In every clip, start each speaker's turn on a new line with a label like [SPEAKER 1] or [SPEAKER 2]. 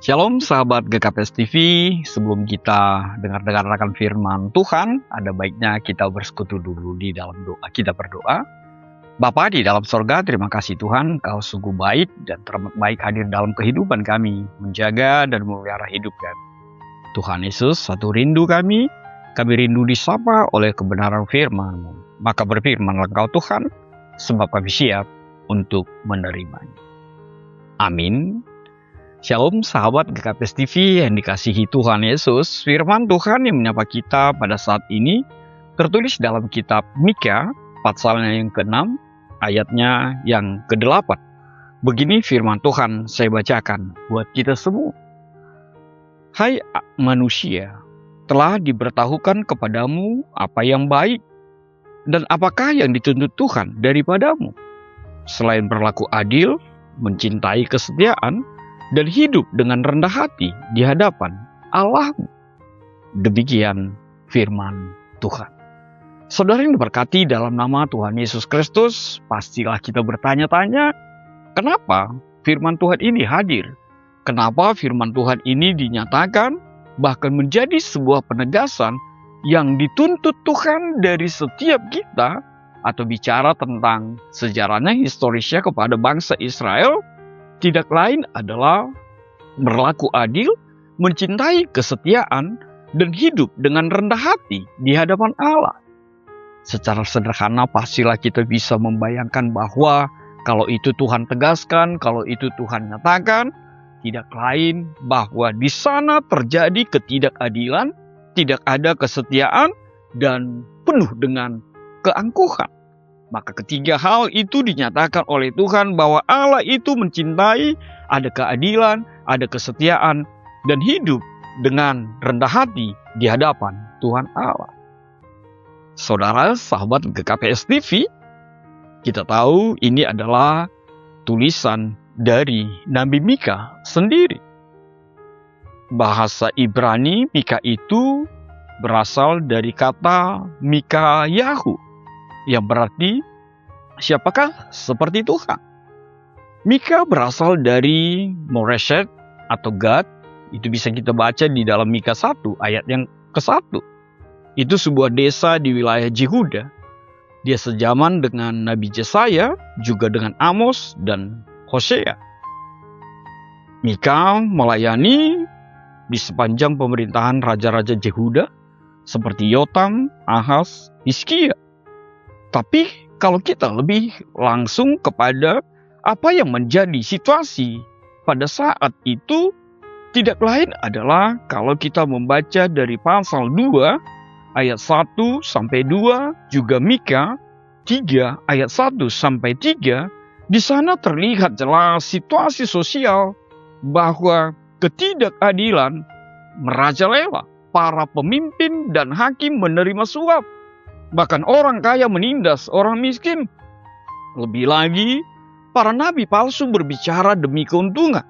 [SPEAKER 1] Shalom sahabat GKPS TV, sebelum kita dengar-dengarkan firman Tuhan, ada baiknya kita bersekutu dulu di dalam doa. Kita berdoa. Bapa di dalam sorga, terima kasih Tuhan, Kau sungguh baik dan terbaik hadir dalam kehidupan kami, menjaga dan memelihara hidup kami. Tuhan Yesus, satu rindu kami rindu disapa oleh kebenaran firman-Mu. Maka berfirmanlah Engkau Tuhan, sebab kami siap untuk menerimanya. Amin. Shalom sahabat GKPS TV yang dikasihi Tuhan Yesus. Firman Tuhan yang menyapa kita pada saat ini tertulis dalam kitab Mika, pasalnya yang ke-6, ayatnya yang ke-8. Begini firman Tuhan saya bacakan buat kita semua. Hai manusia, telah diberitahukan kepadamu apa yang baik, dan apakah yang dituntut Tuhan daripadamu, selain berlaku adil, mencintai kesetiaan, dan hidup dengan rendah hati di hadapan Allah. Demikian firman Tuhan. Saudara yang diberkati dalam nama Tuhan Yesus Kristus, pastilah kita bertanya-tanya, kenapa firman Tuhan ini hadir? Kenapa firman Tuhan ini dinyatakan, bahkan menjadi sebuah penegasan yang dituntut Tuhan dari setiap kita, atau bicara tentang sejarahnya, historisnya kepada bangsa Israel, tidak lain adalah berlaku adil, mencintai kesetiaan, dan hidup dengan rendah hati di hadapan Allah. Secara sederhana pastilah kita bisa membayangkan bahwa kalau itu Tuhan tegaskan, kalau itu Tuhan nyatakan, tidak lain bahwa di sana terjadi ketidakadilan, tidak ada kesetiaan, dan penuh dengan keangkuhan. Maka ketiga hal itu dinyatakan oleh Tuhan bahwa Allah itu mencintai, ada keadilan, ada kesetiaan, dan hidup dengan rendah hati di hadapan Tuhan Allah. Saudara, sahabat GKPS TV, kita tahu ini adalah tulisan dari Nabi Mika sendiri. Bahasa Ibrani Mika itu berasal dari kata Mikayahu, yang berarti siapakah seperti Tuhan. Mika berasal dari Moreshet atau Gad. Itu bisa kita baca di dalam Mika 1 ayat yang ke-1. Itu sebuah desa di wilayah Yehuda. Dia sejaman dengan Nabi Yesaya, juga dengan Amos dan Hosea. Mika melayani di sepanjang pemerintahan raja-raja Yehuda seperti Yotam, Ahaz, Hizkia. Tapi kalau kita lebih langsung kepada apa yang menjadi situasi pada saat itu, tidak lain adalah kalau kita membaca dari pasal 2 ayat 1 sampai 2, juga Mika 3 ayat 1 sampai 3, di sana terlihat jelas situasi sosial bahwa ketidakadilan merajalela, para pemimpin dan hakim menerima suap. Bahkan orang kaya menindas orang miskin. Lebih lagi, para nabi palsu berbicara demi keuntungan.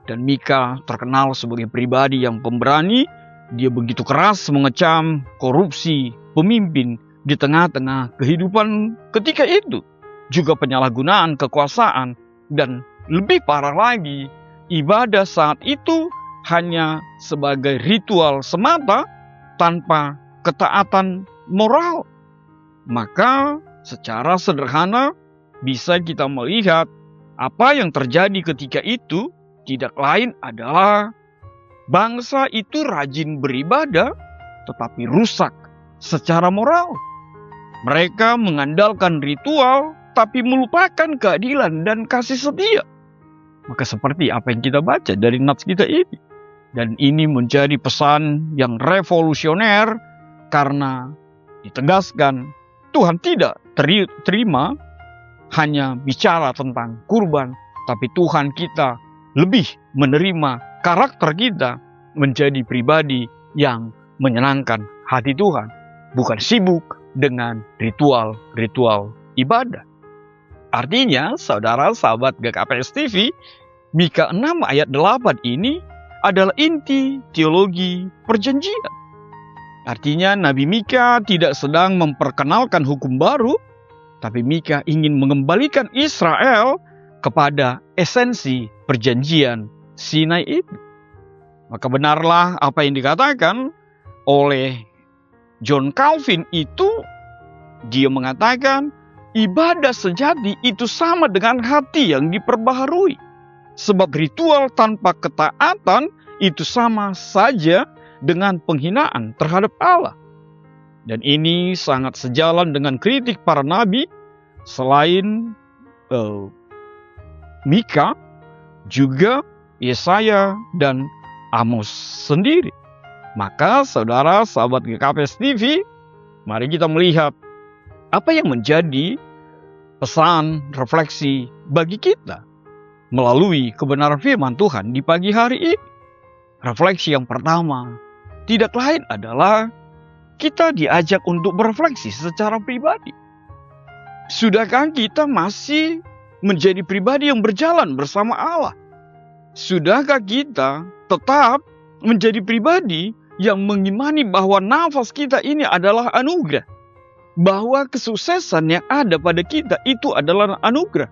[SPEAKER 1] Dan Mika terkenal sebagai pribadi yang pemberani. Dia begitu keras mengecam korupsi pemimpin di tengah-tengah kehidupan ketika itu. Juga penyalahgunaan kekuasaan. Dan lebih parah lagi, ibadah saat itu hanya sebagai ritual semata tanpa ketaatan moral. Maka secara sederhana bisa kita melihat apa yang terjadi ketika itu tidak lain adalah bangsa itu rajin beribadah tetapi rusak secara moral. Mereka mengandalkan ritual tapi melupakan keadilan dan kasih setia. Maka seperti apa yang kita baca dari nats kita ini. Dan ini menjadi pesan yang revolusioner karena ditegaskan Tuhan tidak terima hanya bicara tentang kurban, tapi Tuhan kita lebih menerima karakter kita menjadi pribadi yang menyenangkan hati Tuhan, bukan sibuk dengan ritual-ritual ibadah. Artinya, saudara sahabat GKPS TV, Mika 6 ayat 8 ini adalah inti teologi perjanjian. Artinya Nabi Mika tidak sedang memperkenalkan hukum baru, tapi Mika ingin mengembalikan Israel kepada esensi perjanjian Sinai itu. Maka benarlah apa yang dikatakan oleh John Calvin itu, dia mengatakan ibadah sejati itu sama dengan hati yang diperbaharui. Sebab ritual tanpa ketaatan itu sama saja dengan penghinaan terhadap Allah. Dan ini sangat sejalan dengan kritik para nabi selain Mika, juga Yesaya dan Amos sendiri. Maka saudara, sahabat GKPS TV, mari kita melihat apa yang menjadi pesan refleksi bagi kita melalui kebenaran firman Tuhan di pagi hari ini. Refleksi yang pertama, tidak lain adalah kita diajak untuk berefleksi secara pribadi. Sudahkah kita masih menjadi pribadi yang berjalan bersama Allah? Sudahkah kita tetap menjadi pribadi yang mengimani bahwa nafas kita ini adalah anugerah? Bahwa kesuksesan yang ada pada kita itu adalah anugerah.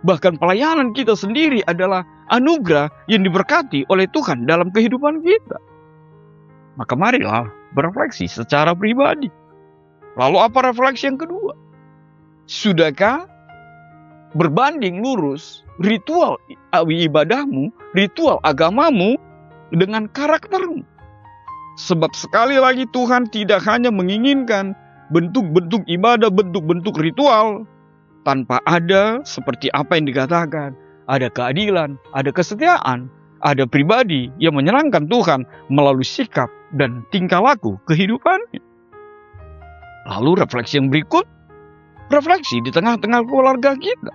[SPEAKER 1] Bahkan pelayanan kita sendiri adalah anugerah yang diberkati oleh Tuhan dalam kehidupan kita. Maka marilah berefleksi secara pribadi. Lalu apa refleksi yang kedua? Sudahkah berbanding lurus ritual ibadahmu, ritual agamamu dengan karaktermu? Sebab sekali lagi Tuhan tidak hanya menginginkan bentuk-bentuk ibadah, bentuk-bentuk ritual tanpa ada seperti apa yang dikatakan, ada keadilan, ada kesetiaan, ada pribadi yang menyenangkan Tuhan melalui sikap dan tingkah laku kehidupannya. Lalu refleksi yang berikut, refleksi di tengah-tengah keluarga kita.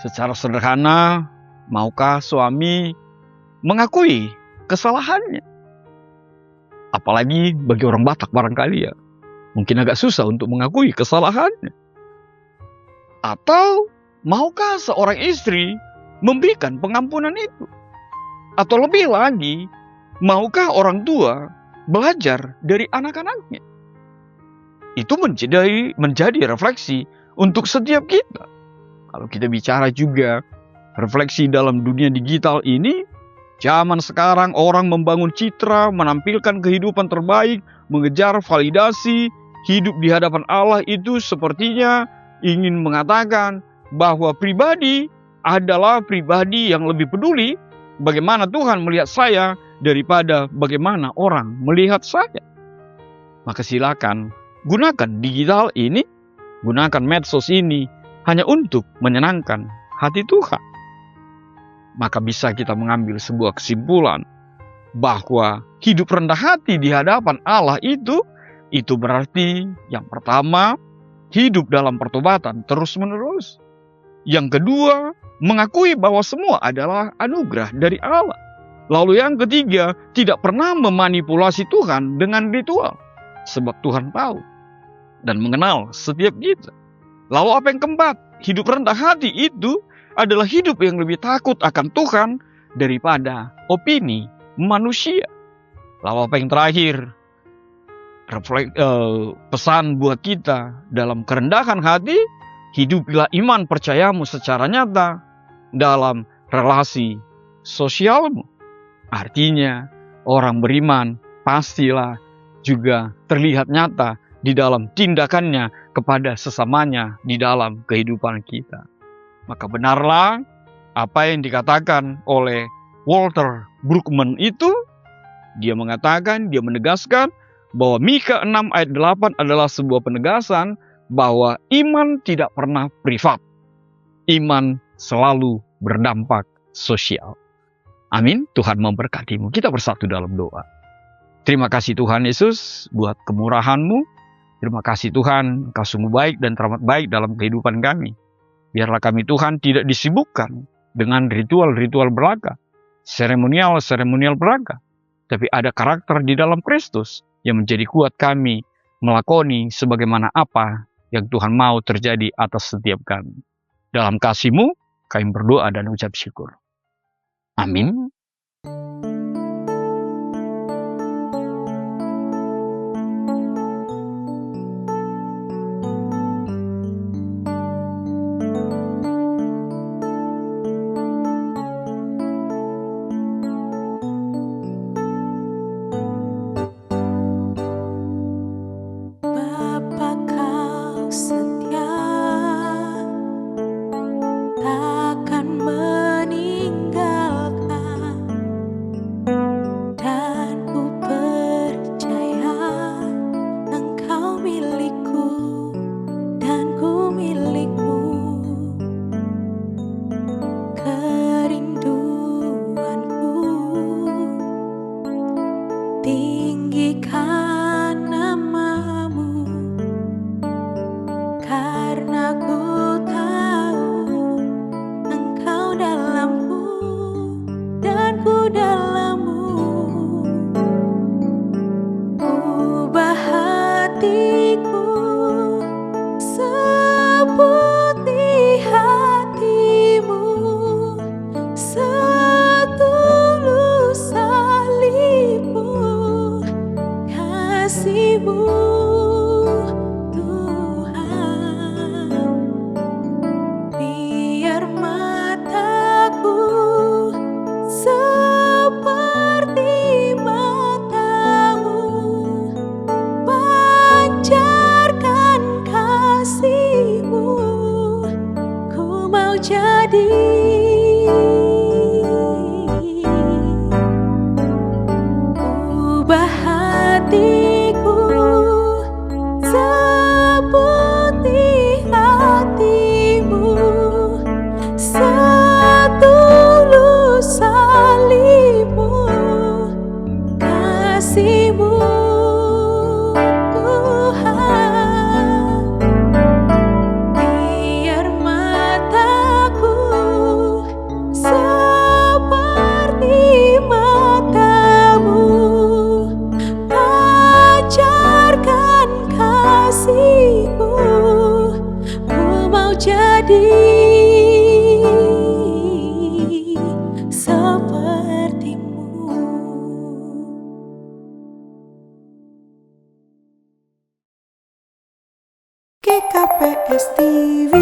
[SPEAKER 1] Secara sederhana, maukah suami mengakui kesalahannya? Apalagi bagi orang Batak barangkali ya, mungkin agak susah untuk mengakui kesalahannya. Atau maukah seorang istri memberikan pengampunan itu? Atau lebih lagi, maukah orang tua belajar dari anak-anaknya? Itu menjadi refleksi untuk setiap kita. Kalau kita bicara juga refleksi dalam dunia digital ini, zaman sekarang orang membangun citra, menampilkan kehidupan terbaik, mengejar validasi, hidup di hadapan Allah itu sepertinya ingin mengatakan bahwa pribadi adalah pribadi yang lebih peduli bagaimana Tuhan melihat saya daripada bagaimana orang melihat saya. Maka silakan gunakan digital ini, gunakan medsos ini hanya untuk menyenangkan hati Tuhan. Maka bisa kita mengambil sebuah kesimpulan bahwa hidup rendah hati di hadapan Allah itu berarti yang pertama, hidup dalam pertobatan terus-menerus. Yang kedua, mengakui bahwa semua adalah anugerah dari Allah. Lalu yang ketiga, tidak pernah memanipulasi Tuhan dengan ritual. Sebab Tuhan tahu dan mengenal setiap kita. Lalu apa yang keempat? Hidup rendah hati itu adalah hidup yang lebih takut akan Tuhan daripada opini manusia. Lalu apa yang terakhir? Pesan buat kita dalam kerendahan hati, hiduplah iman percayamu secara nyata dalam relasi sosialmu. Artinya orang beriman pastilah juga terlihat nyata di dalam tindakannya kepada sesamanya di dalam kehidupan kita. Maka benarlah apa yang dikatakan oleh Walter Brueggemann itu, dia mengatakan, dia menegaskan bahwa Mika 6 ayat 8 adalah sebuah penegasan bahwa iman tidak pernah privat. Iman selalu berdampak sosial. Amin. Tuhan memberkatimu. Kita bersatu dalam doa. Terima kasih Tuhan Yesus buat kemurahan-Mu. Terima kasih Tuhan, Engkau sungguh baik dan teramat baik dalam kehidupan kami. Biarlah kami Tuhan tidak disibukkan dengan ritual-ritual belaka, seremonial belaka. Tapi ada karakter di dalam Kristus yang menjadi kuat kami melakoni sebagaimana apa yang Tuhan mau terjadi atas setiap kami. Dalam kasih-Mu, kami berdoa dan ucap syukur. Amin.
[SPEAKER 2] takkan meninggalkan, dan ku percaya Engkau milikku dan ku milikmu. Kerinduanku tinggikan namamu, karena ku tahu Engkau dalamku dan ku dalammu. Ubah hatiku seperti hatimu, setulus salibmu, kasihmu Tuhan. Biar mataku seperti matamu, pancarkan kasihmu, ku mau jadi. Ubah hatiku seperti hatimu, setulus salibmu, kasihmu Tuhan. Biar mataku seperti matamu, pancarkan kasihmu, ku mau jadi sepertimu. GKPS TV.